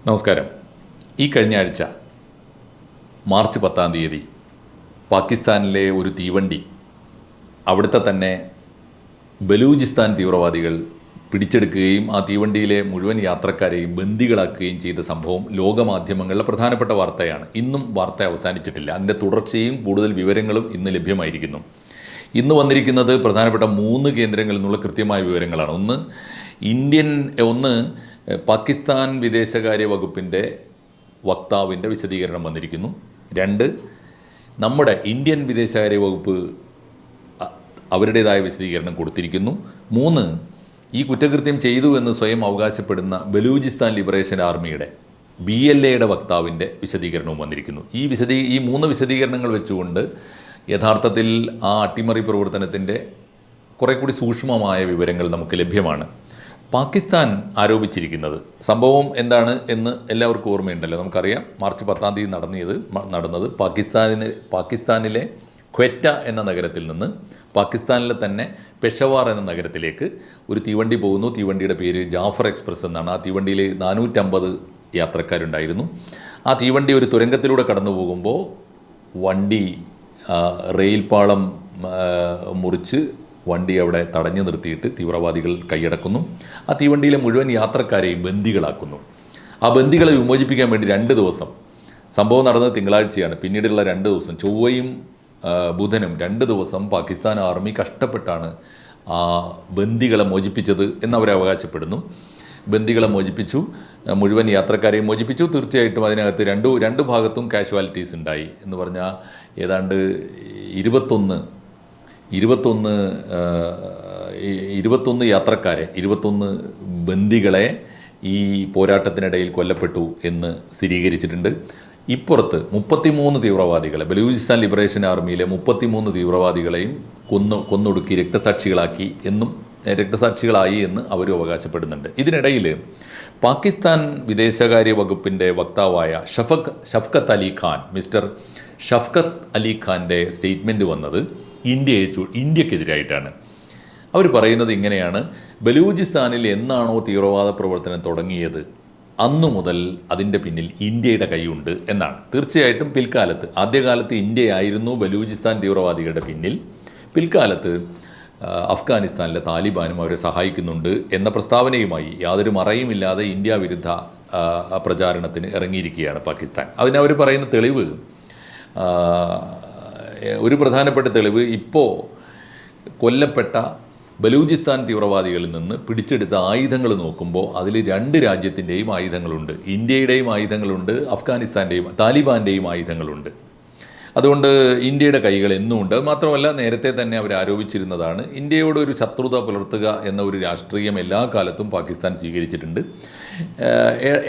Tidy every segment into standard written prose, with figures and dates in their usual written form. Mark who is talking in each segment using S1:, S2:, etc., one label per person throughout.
S1: നമസ്കാരം. ഈ കഴിഞ്ഞ ആഴ്ച മാർച്ച് 10-ാം തീയതി പാകിസ്ഥാനിലെ ഒരു തീവണ്ടി അവിടുത്തെ തന്നെ ബലൂചിസ്ഥാൻ തീവ്രവാദികൾ പിടിച്ചെടുക്കുകയും ആ തീവണ്ടിയിലെ മുഴുവൻ യാത്രക്കാരെയും ബന്ദികളാക്കുകയും ചെയ്ത സംഭവം ലോകമാധ്യമങ്ങളിലെ പ്രധാനപ്പെട്ട വാർത്തയാണ്. ഇന്നും വാർത്ത അവസാനിച്ചിട്ടില്ല. അതിൻ്റെ തുടർച്ചയും കൂടുതൽ വിവരങ്ങളും ഇന്ന് ലഭ്യമായിരിക്കുന്നു. ഇന്ന് വന്നിരിക്കുന്നത് പ്രധാനപ്പെട്ട 3 കേന്ദ്രങ്ങളിൽ നിന്നുള്ള കൃത്യമായ വിവരങ്ങളാണ്. ഒന്ന് പാകിസ്ഥാൻ വിദേശകാര്യ വകുപ്പിൻ്റെ വക്താവിൻ്റെ വിശദീകരണം വന്നിരിക്കുന്നു. 2 നമ്മുടെ ഇന്ത്യൻ വിദേശകാര്യ വകുപ്പ് അവരുടേതായ വിശദീകരണം കൊടുത്തിരിക്കുന്നു. 3 ഈ കുറ്റകൃത്യം ചെയ്തു എന്ന് സ്വയം അവകാശപ്പെടുന്ന ബലൂചിസ്ഥാൻ ലിബറേഷൻ ആർമിയുടെ BLAയുടെ വക്താവിൻ്റെ വിശദീകരണവും വന്നിരിക്കുന്നു. ഈ 3 വിശദീകരണങ്ങൾ വെച്ചുകൊണ്ട് യഥാർത്ഥത്തിൽ ആ അട്ടിമറി പ്രവർത്തനത്തിൻ്റെ കുറേ കൂടി സൂക്ഷ്മമായ വിവരങ്ങൾ നമുക്ക് ലഭ്യമാണ്. പാകിസ്ഥാൻ ആരോപിച്ചിരിക്കുന്നത് സംഭവം എന്താണ് എന്ന് എല്ലാവർക്കും ഓർമ്മയുണ്ടല്ലോ. നമുക്കറിയാം, മാർച്ച് 10-ാം തീയതി നടന്നത് പാകിസ്ഥാനിലെ ക്വെറ്റ എന്ന നഗരത്തിൽ നിന്ന് പാകിസ്ഥാനിലെ തന്നെ പെഷവാർ എന്ന നഗരത്തിലേക്ക് ഒരു തീവണ്ടി പോകുന്നു. തീവണ്ടിയുടെ പേര് ജാഫർ എക്സ്പ്രസ് എന്നാണ്. ആ തീവണ്ടിയിൽ 450 യാത്രക്കാരുണ്ടായിരുന്നു. ആ തീവണ്ടി ഒരു തുരങ്കത്തിലൂടെ കടന്നു പോകുമ്പോൾ വണ്ടി റെയിൽ പാളം മുറിച്ച് വണ്ടി അവിടെ തടഞ്ഞു നിർത്തിയിട്ട് തീവ്രവാദികൾ കൈയടക്കുന്നു. ആ തീവണ്ടിയിലെ മുഴുവൻ യാത്രക്കാരെയും ബന്ദികളാക്കുന്നു. ആ ബന്ദികളെ വിമോചിപ്പിക്കാൻ വേണ്ടി 2 ദിവസം, സംഭവം നടന്നത് തിങ്കളാഴ്ചയാണ്, പിന്നീടുള്ള 2 ദിവസം ചൊവ്വയും ബുധനും 2 ദിവസം പാകിസ്ഥാൻ ആർമി കഷ്ടപ്പെട്ടാണ് ആ ബന്ദികളെ മോചിപ്പിച്ചത് എന്നവർ അവകാശപ്പെടുന്നു. ബന്ദികളെ മോചിപ്പിച്ചു, മുഴുവൻ യാത്രക്കാരെയും മോചിപ്പിച്ചു. തീർച്ചയായിട്ടും അതിനകത്ത് രണ്ട് ഭാഗത്തും കാഷ്വാലിറ്റീസ് ഉണ്ടായി എന്ന് പറഞ്ഞാൽ ഏതാണ്ട് 21 യാത്രക്കാരെ, 21 ബന്ദികളെ ഈ പോരാട്ടത്തിനിടയിൽ കൊല്ലപ്പെട്ടു എന്ന് സ്ഥിരീകരിച്ചിട്ടുണ്ട്. ഇപ്പുറത്ത് 33 തീവ്രവാദികളെ, ബലൂചിസ്ഥാൻ ലിബറേഷൻ ആർമിയിലെ 33 തീവ്രവാദികളെയും കൊന്നൊടുക്കി രക്തസാക്ഷികളായി എന്ന് അവരും അവകാശപ്പെടുന്നുണ്ട്. ഇതിനിടയിൽ പാകിസ്ഥാൻ വിദേശകാര്യ വകുപ്പിൻ്റെ വക്താവായ ഷഫ്കത്ത് അലി ഖാൻ, മിസ്റ്റർ ഷഫ്കത്ത് അലി ഖാൻ്റെ സ്റ്റേറ്റ്മെൻറ്റ് വന്നത് ഇന്ത്യക്കെതിരായിട്ടാണ്. അവർ പറയുന്നത് ഇങ്ങനെയാണ്: ബലൂചിസ്ഥാനിൽ എന്നാണോ തീവ്രവാദ പ്രവർത്തനം തുടങ്ങിയത് അന്നു മുതൽ അതിൻ്റെ പിന്നിൽ ഇന്ത്യയുടെ കൈയുണ്ട് എന്നാണ്. തീർച്ചയായിട്ടും ആദ്യകാലത്ത് ഇന്ത്യയായിരുന്നു ബലൂചിസ്ഥാൻ തീവ്രവാദികളുടെ പിന്നിൽ. പിൽക്കാലത്ത് അഫ്ഗാനിസ്ഥാനിലെ താലിബാനും അവരെ സഹായിക്കുന്നുണ്ട് എന്ന പ്രസ്താവനയുമായി യാതൊരു മറയുമില്ലാതെ ഇന്ത്യ വിരുദ്ധ പ്രചാരണത്തിന് ഇറങ്ങിയിരിക്കുകയാണ് പാകിസ്ഥാൻ. അതിനവർ പറയുന്ന തെളിവ്, ഒരു പ്രധാനപ്പെട്ട തെളിവ്, ഇപ്പോൾ കൊല്ലപ്പെട്ട ബലൂചിസ്ഥാൻ തീവ്രവാദികളിൽ നിന്ന് പിടിച്ചെടുത്ത ആയുധങ്ങൾ നോക്കുമ്പോൾ അതിൽ 2 രാജ്യത്തിൻ്റെയും ആയുധങ്ങളുണ്ട്. ഇന്ത്യയുടെയും ആയുധങ്ങളുണ്ട്, അഫ്ഗാനിസ്ഥാൻ്റെയും താലിബാൻ്റെയും ആയുധങ്ങളുണ്ട്. അതുകൊണ്ട് ഇന്ത്യയുടെ കൈകൾ എന്നുമുണ്ട്. മാത്രമല്ല, നേരത്തെ തന്നെ അവർ ആരോപിച്ചിരുന്നതാണ്, ഇന്ത്യയോട് ഒരു ശത്രുത പുലർത്തുക എന്ന ഒരു രാഷ്ട്രീയം എല്ലാ കാലത്തും പാകിസ്ഥാൻ സ്വീകരിച്ചിട്ടുണ്ട്.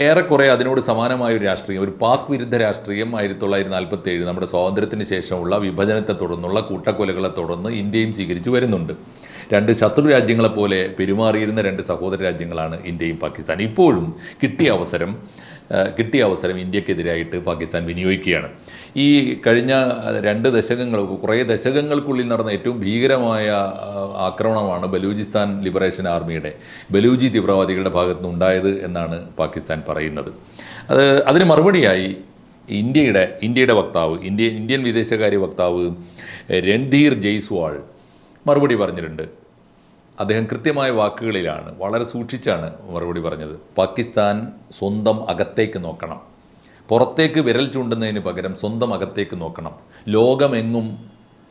S1: ഏറെക്കുറെ അതിനോട് സമാനമായ ഒരു രാഷ്ട്രീയം, ഒരു പാക് വിരുദ്ധ രാഷ്ട്രീയം 1947 നമ്മുടെ സ്വാതന്ത്ര്യത്തിന് ശേഷമുള്ള വിഭജനത്തെ തുടർന്നുള്ള കൂട്ടക്കൊലകളെ തുടർന്ന് ഇന്ത്യയും സ്വീകരിച്ചു വരുന്നുണ്ട്. 2 ശത്രു രാജ്യങ്ങളെപ്പോലെ പെരുമാറിയിരുന്ന 2 സഹോദര രാജ്യങ്ങളാണ് ഇന്ത്യയും പാകിസ്ഥാനും. ഇപ്പോഴും കിട്ടിയ അവസരം ഇന്ത്യക്കെതിരായിട്ട് പാകിസ്ഥാൻ വിനിയോഗിക്കുകയാണ്. ഈ കഴിഞ്ഞ 2 കുറേ ദശകങ്ങൾക്കുള്ളിൽ നടന്ന ഏറ്റവും ഭീകരമായ ആക്രമണമാണ് ബലൂചിസ്ഥാൻ ലിബറേഷൻ ആർമിയുടെ ബലൂചി തീവ്രവാദികളുടെ ഭാഗത്തുനിന്ന് ഉണ്ടായത് എന്നാണ് പാകിസ്ഥാൻ പറയുന്നത്. അതിന് മറുപടിയായി ഇന്ത്യയുടെ വക്താവ്, ഇന്ത്യൻ വിദേശകാര്യ വക്താവ് രൺധീർ ജയ്സ്വാൾ മറുപടി പറഞ്ഞിട്ടുണ്ട്. അദ്ദേഹം കൃത്യമായ വാക്കുകളിലാണ്, വളരെ സൂക്ഷിച്ചാണ് മറുപടി പറഞ്ഞത്. പാകിസ്ഥാൻ സ്വന്തം അകത്തേക്ക് നോക്കണം, പുറത്തേക്ക് വിരൽ ചൂണ്ടുന്നതിന് പകരം സ്വന്തം അകത്തേക്ക് നോക്കണം. ലോകമെങ്ങും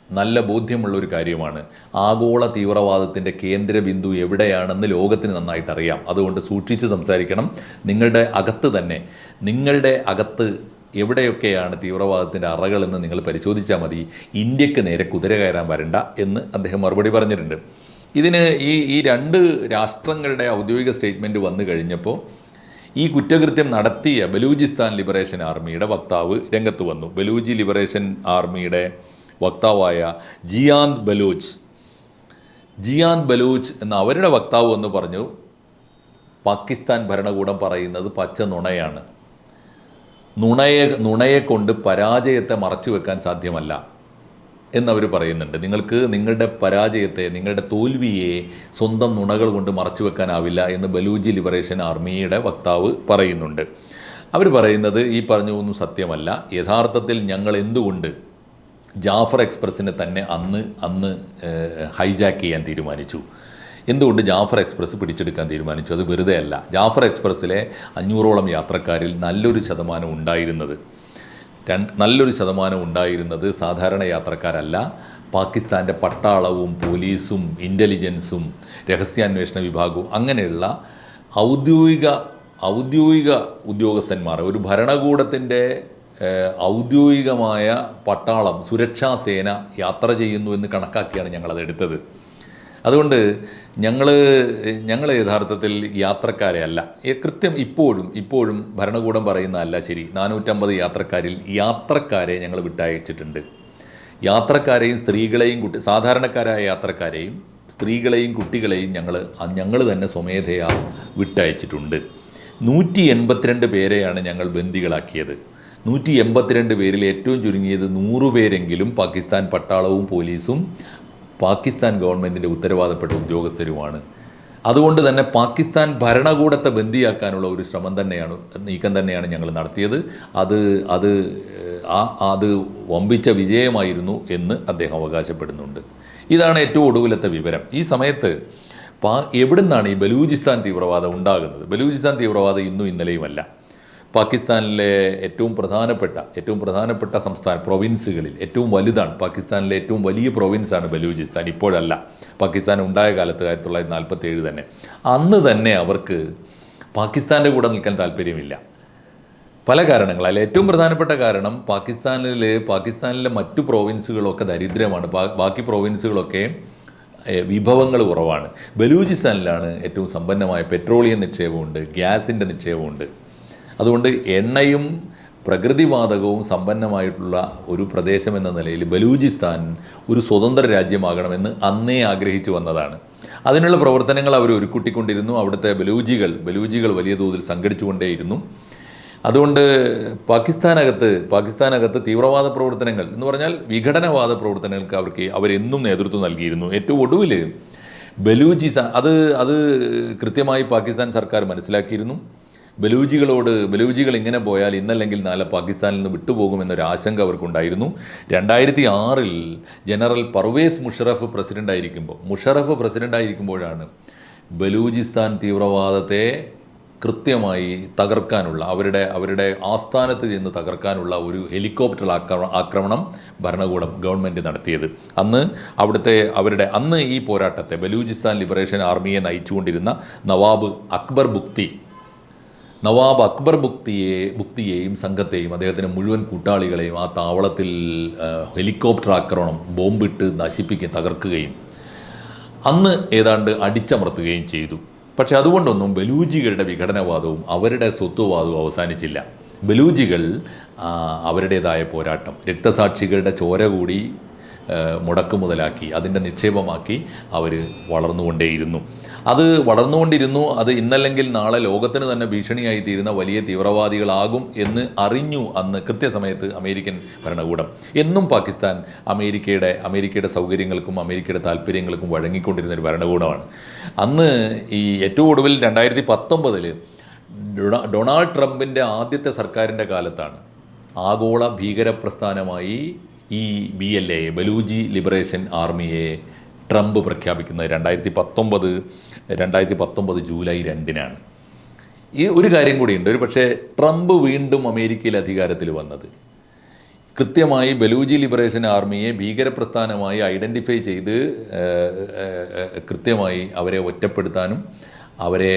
S1: നല്ല ബോധ്യമുള്ള ഒരു കാര്യമാണ്, ആഗോള തീവ്രവാദത്തിൻ്റെ കേന്ദ്രബിന്ദു എവിടെയാണെന്ന് ലോകത്തിന് നന്നായിട്ട് അറിയാം. അതുകൊണ്ട് സൂക്ഷിച്ച് സംസാരിക്കണം. നിങ്ങളുടെ അകത്ത് എവിടെയൊക്കെയാണ് തീവ്രവാദത്തിൻ്റെ അറകളെന്ന് നിങ്ങൾ പരിശോധിച്ചാൽ മതി. ഇന്ത്യക്ക് നേരെ കുതിര കയറാൻ വരണ്ട എന്ന് അദ്ദേഹം മറുപടി പറഞ്ഞിട്ടുണ്ട്. ഇതിന് ഈ 2 രാഷ്ട്രങ്ങളുടെ ഔദ്യോഗിക സ്റ്റേറ്റ്മെൻറ്റ് വന്നു കഴിഞ്ഞപ്പോൾ ഈ കുറ്റകൃത്യം നടത്തിയ ബലൂചിസ്ഥാൻ ലിബറേഷൻ ആർമിയുടെ വക്താവ് രംഗത്ത് വന്നു. ബലൂചി ലിബറേഷൻ ആർമിയുടെ വക്താവായ ജിയാന്ത് ബലൂച്ച് എന്ന അവരുടെ വക്താവ് എന്ന് പറഞ്ഞു, പാകിസ്ഥാൻ ഭരണകൂടം പറയുന്നത് പച്ച നുണയാണ്. നുണയെ കൊണ്ട് പരാജയത്തെ മറച്ചു വെക്കാൻ സാധ്യമല്ല എന്നവർ പറയുന്നുണ്ട്. നിങ്ങൾക്ക് നിങ്ങളുടെ പരാജയത്തെ, നിങ്ങളുടെ തോൽവിയെ സ്വന്തം നുണകൾ കൊണ്ട് മറച്ചു വെക്കാനാവില്ല എന്ന് ബലൂചി ലിബറേഷൻ ആർമിയുടെ വക്താവ് പറയുന്നുണ്ട്. അവർ പറയുന്നത് ഈ പറഞ്ഞതൊന്നും സത്യമല്ല. യഥാർത്ഥത്തിൽ ഞങ്ങൾ എന്തുകൊണ്ട് ജാഫർ എക്സ്പ്രസ്സിനെ തന്നെ അന്ന് ഹൈജാക്ക് ചെയ്യാൻ തീരുമാനിച്ചു, എന്തുകൊണ്ട് ജാഫർ എക്സ്പ്രസ് പിടിച്ചെടുക്കാൻ തീരുമാനിച്ചു? അത് വെറുതെ അല്ല. ജാഫർ എക്സ്പ്രസ്സിലെ 500ഓളം യാത്രക്കാരിൽ നല്ലൊരു ശതമാനം ഉണ്ടായിരുന്നത് സാധാരണ യാത്രക്കാരല്ല, പാകിസ്ഥാൻ്റെ പട്ടാളവും പോലീസും ഇൻ്റലിജൻസും രഹസ്യാന്വേഷണ വിഭാഗവും അങ്ങനെയുള്ള ഔദ്യോഗിക ഉദ്യോഗസ്ഥന്മാർ, ഒരു ഭരണകൂടത്തിൻ്റെ ഔദ്യോഗികമായ പട്ടാളം, സുരക്ഷാ സേന യാത്ര ചെയ്യുന്നു എന്ന് കണക്കാക്കിയാണ് ഞങ്ങളത് എടുത്തത്. അതുകൊണ്ട് ഞങ്ങൾ യഥാർത്ഥത്തിൽ യാത്രക്കാരെ അല്ല, കൃത്യം ഇപ്പോഴും ഭരണകൂടം പറയുന്നതല്ല ശരി. 450 യാത്രക്കാരെ ഞങ്ങൾ വിട്ടയച്ചിട്ടുണ്ട്. യാത്രക്കാരെയും സ്ത്രീകളെയും സാധാരണക്കാരായ യാത്രക്കാരെയും സ്ത്രീകളെയും കുട്ടികളെയും ഞങ്ങൾ തന്നെ സ്വമേധയാ വിട്ടയച്ചിട്ടുണ്ട്. 182 പേരെയാണ് ഞങ്ങൾ ബന്ദികളാക്കിയത്. 182 പേരിൽ ഏറ്റവും ചുരുങ്ങിയത് 100 പേരെങ്കിലും പാകിസ്ഥാൻ പട്ടാളവും പോലീസും പാകിസ്ഥാൻ ഗവൺമെൻറ്റിൻ്റെ ഉത്തരവാദപ്പെട്ട ഉദ്യോഗസ്ഥരുമാണ്. അതുകൊണ്ട് തന്നെ പാകിസ്ഥാൻ ഭരണകൂടത്തെ ബന്ദിയാക്കാനുള്ള ഒരു നീക്കം തന്നെയാണ് ഞങ്ങൾ നടത്തിയത്. അത് വമ്പിച്ച വിജയമായിരുന്നു എന്ന് അദ്ദേഹം അവകാശപ്പെടുന്നുണ്ട്. ഇതാണ് ഏറ്റവും ഒടുവിലത്തെ വിവരം. ഈ സമയത്ത് എവിടുന്നാണ് ഈ ബലൂചിസ്ഥാൻ തീവ്രവാദം ഉണ്ടാകുന്നത്? ബലൂചിസ്ഥാൻ തീവ്രവാദം ഇന്നും ഇന്നലെയുമല്ല. പാകിസ്ഥാനിലെ ഏറ്റവും പ്രധാനപ്പെട്ട പ്രൊവിൻസുകളിൽ ഏറ്റവും വലുതാണ്. പാകിസ്ഥാനിലെ ഏറ്റവും വലിയ പ്രൊവിൻസാണ് ബലൂചിസ്ഥാൻ. ഇപ്പോഴല്ല, പാകിസ്ഥാൻ ഉണ്ടായ കാലത്ത് 1947 തന്നെ. അന്ന് തന്നെ അവർക്ക് പാകിസ്ഥാൻ്റെ കൂടെ നിൽക്കാൻ താല്പര്യമില്ല. പല കാരണങ്ങളാൽ ഏറ്റവും പ്രധാനപ്പെട്ട കാരണം പാകിസ്ഥാനിലെ മറ്റു പ്രൊവിൻസുകളൊക്കെ ദരിദ്രമാണ്. ബാക്കി പ്രൊവിൻസുകളൊക്കെ വിഭവങ്ങൾ കുറവാണ്. ബലൂചിസ്ഥാനിലാണ് ഏറ്റവും സമ്പന്നമായ പെട്രോളിയം നിക്ഷേപമുണ്ട്, ഗ്യാസിൻ്റെ നിക്ഷേപമുണ്ട്. അതുകൊണ്ട് എണ്ണയും പ്രകൃതിവാതകവും സമ്പന്നമായിട്ടുള്ള ഒരു പ്രദേശം എന്ന നിലയിൽ ബലൂചിസ്ഥാൻ ഒരു സ്വതന്ത്ര രാജ്യമാകണമെന്ന് അന്നേ ആഗ്രഹിച്ചു വന്നതാണ്. അതിനുള്ള പ്രവർത്തനങ്ങൾ അവർ ഒരുക്കൂട്ടിക്കൊണ്ടിരുന്നു. അവിടുത്തെ ബലൂജികൾ വലിയ തോതിൽ സംഘടിച്ചുകൊണ്ടേയിരുന്നു. അതുകൊണ്ട് പാകിസ്ഥാനകത്ത് തീവ്രവാദ പ്രവർത്തനങ്ങൾ എന്ന് പറഞ്ഞാൽ വിഘടനവാദ പ്രവർത്തനങ്ങൾക്ക് അവരെന്നും നേതൃത്വം നൽകിയിരുന്നു. ഏറ്റവും ഒടുവിൽ അത് കൃത്യമായി പാകിസ്ഥാൻ സർക്കാർ മനസ്സിലാക്കിയിരുന്നു. ബലൂജികൾ ഇങ്ങനെ പോയാൽ ഇന്നല്ലെങ്കിൽ നാളെ പാകിസ്ഥാനിൽ നിന്ന് വിട്ടുപോകുമെന്നൊരു ആശങ്ക അവർക്കുണ്ടായിരുന്നു. 2006 ജനറൽ പർവേസ് മുഷറഫ് പ്രസിഡൻ്റായിരിക്കുമ്പോഴാണ് ബലൂചിസ്ഥാൻ തീവ്രവാദത്തെ കൃത്യമായി തകർക്കാനുള്ള അവരുടെ ആസ്ഥാനത്ത് ചെന്ന് തകർക്കാനുള്ള ഒരു ഹെലികോപ്റ്റർ ആക്രമണം ഗവൺമെൻറ് നടത്തിയത്. അന്ന് ഈ പോരാട്ടത്തെ ബലൂചിസ്ഥാൻ ലിബറേഷൻ ആർമിയെ നയിച്ചുകൊണ്ടിരുന്ന നവാബ് അക്ബർ ബുക്തിയെയും സംഘത്തെയും അദ്ദേഹത്തിൻ്റെ മുഴുവൻ കൂട്ടാളികളെയും ആ താവളത്തിൽ ഹെലികോപ്റ്റർ ആക്രമണം ബോംബിട്ട് തകർക്കുകയും അന്ന് ഏതാണ്ട് അടിച്ചമർത്തുകയും ചെയ്തു. പക്ഷെ അതുകൊണ്ടൊന്നും ബലൂജികളുടെ വിഘടനവാദവും അവരുടെ സ്വത്വവാദവും അവസാനിച്ചില്ല. ബലൂജികൾ അവരുടേതായ പോരാട്ടം, രക്തസാക്ഷികളുടെ ചോര കൂടി മുടക്കുമുതലാക്കി അതിൻ്റെ നിക്ഷേപമാക്കി അവർ വളർന്നുകൊണ്ടേയിരുന്നു. അത് ഇന്നല്ലെങ്കിൽ നാളെ ലോകത്തിന് തന്നെ ഭീഷണിയായി തീരുന്ന വലിയ തീവ്രവാദികളാകും എന്ന് അറിഞ്ഞു അന്ന് കൃത്യസമയത്ത് അമേരിക്കൻ ഭരണകൂടം. എന്നും പാകിസ്ഥാൻ അമേരിക്കയുടെ സൗകര്യങ്ങൾക്കും അമേരിക്കയുടെ താല്പര്യങ്ങൾക്കും വഴങ്ങിക്കൊണ്ടിരുന്ന ഒരു ഭരണകൂടമാണ്. അന്ന് ഈ ഏറ്റവും ഒടുവിൽ 2019 ഡൊണാൾഡ് ട്രംപിൻ്റെ ആദ്യത്തെ സർക്കാരിൻ്റെ കാലത്താണ് ആഗോള ഭീകരപ്രസ്ഥാനമായി ഈ BLA ബലൂജി ലിബറേഷൻ ആർമിയെ ട്രംപ് പ്രഖ്യാപിക്കുന്നത്. 2019 ജൂലൈ 2-നാണ്. ഈ ഒരു കാര്യം കൂടിയുണ്ട്. ഒരു പക്ഷേ ട്രംപ് വീണ്ടും അമേരിക്കയിൽ അധികാരത്തിൽ വന്നത് കൃത്യമായി ബലൂജി ലിബറേഷൻ ആർമിയെ ഭീകരപ്രസ്ഥാനമായി ഐഡൻറ്റിഫൈ ചെയ്ത് കൃത്യമായി അവരെ ഒറ്റപ്പെടുത്താനും അവരെ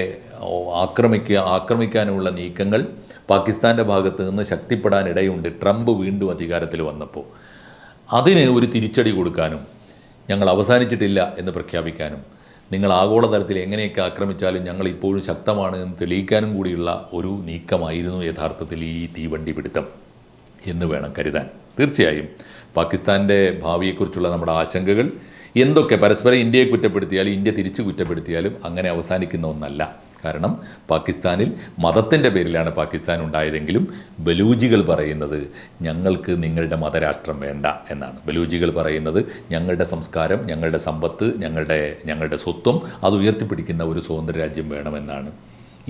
S1: ആക്രമിക്കാനുമുള്ള നീക്കങ്ങൾ പാകിസ്ഥാൻ്റെ ഭാഗത്ത് നിന്ന് ശക്തിപ്പെടാനിടയുണ്ട്. ട്രംപ് വീണ്ടും അധികാരത്തിൽ വന്നപ്പോൾ അതിന് ഒരു തിരിച്ചടി കൊടുക്കാനും ഞങ്ങൾ അവസാനിച്ചിട്ടില്ല എന്ന് പ്രഖ്യാപിക്കാനും നിങ്ങൾ ആഗോളതലത്തിൽ എങ്ങനെയൊക്കെ ആക്രമിച്ചാലും ഞങ്ങൾ ഇപ്പോഴും ശക്തമാണ് എന്ന് തെളിയിക്കാനും കൂടിയുള്ള ഒരു നീക്കമായിരുന്നു യഥാർത്ഥത്തിൽ ഈ തീവണ്ടി പിടുത്തം എന്ന് വേണം കരുതാൻ. തീർച്ചയായും പാകിസ്ഥാൻ്റെ ഭാവിയെക്കുറിച്ചുള്ള നമ്മുടെ ആശങ്കകൾ എന്തൊക്കെ പരസ്പരം ഇന്ത്യയെ കുറ്റപ്പെടുത്തിയാലും ഇന്ത്യ തിരിച്ചു കുറ്റപ്പെടുത്തിയാലും അങ്ങനെ അവസാനിക്കുന്ന ഒന്നല്ല. കാരണം പാകിസ്ഥാനിൽ മതത്തിൻ്റെ പേരിലാണ് പാകിസ്ഥാൻ ഉണ്ടായതെങ്കിലും ബലൂജികൾ പറയുന്നത് ഞങ്ങൾക്ക് നിങ്ങളുടെ മതരാഷ്ട്രം വേണ്ട എന്നാണ്. ബലൂജികൾ പറയുന്നത് ഞങ്ങളുടെ സംസ്കാരം, ഞങ്ങളുടെ സമ്പത്ത്, ഞങ്ങളുടെ സ്വത്വം അത് ഉയർത്തിപ്പിടിക്കുന്ന ഒരു സ്വതന്ത്ര രാജ്യം വേണമെന്നാണ്.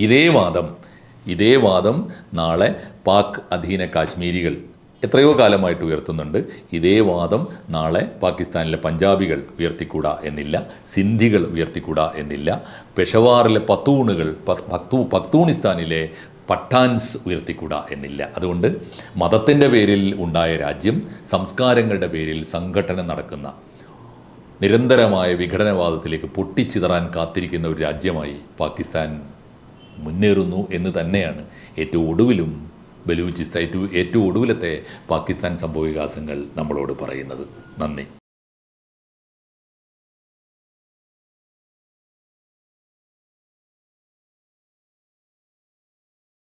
S1: ഇതേ വാദം ഇതേ വാദം നാളെ പാക് അധീന കാശ്മീരികൾ എത്രയോ കാലമായിട്ട് ഉയർത്തുന്നുണ്ട്. ഇതേ വാദം നാളെ പാകിസ്ഥാനിലെ പഞ്ചാബികൾ ഉയർത്തിക്കൂടാ എന്നില്ല, സിന്ധികൾ ഉയർത്തിക്കൂടാ എന്നില്ല, പെഷവാറിലെ പത്തൂണുകൾ, പക്തൂണിസ്ഥാനിലെ പഠാൻസ് ഉയർത്തിക്കൂടാ എന്നില്ല. അതുകൊണ്ട് മതത്തിൻ്റെ പേരിൽ ഉണ്ടായ രാജ്യം, സംസ്കാരങ്ങളുടെ പേരിൽ സംഘടന നടക്കുന്ന നിരന്തരമായ വിഘടനവാദത്തിലേക്ക് പൊട്ടിച്ചിതറാൻ കാത്തിരിക്കുന്ന ഒരു രാജ്യമായി പാകിസ്ഥാൻ മുന്നേറുന്നു എന്ന് തന്നെയാണ് ഏറ്റവും ഒടുവിലും ഏറ്റവും ഒടുവിലത്തെ പാകിസ്ഥാൻ സംഭവവികാസങ്ങൾ നമ്മളോട് പറയുന്നത്. നന്ദി.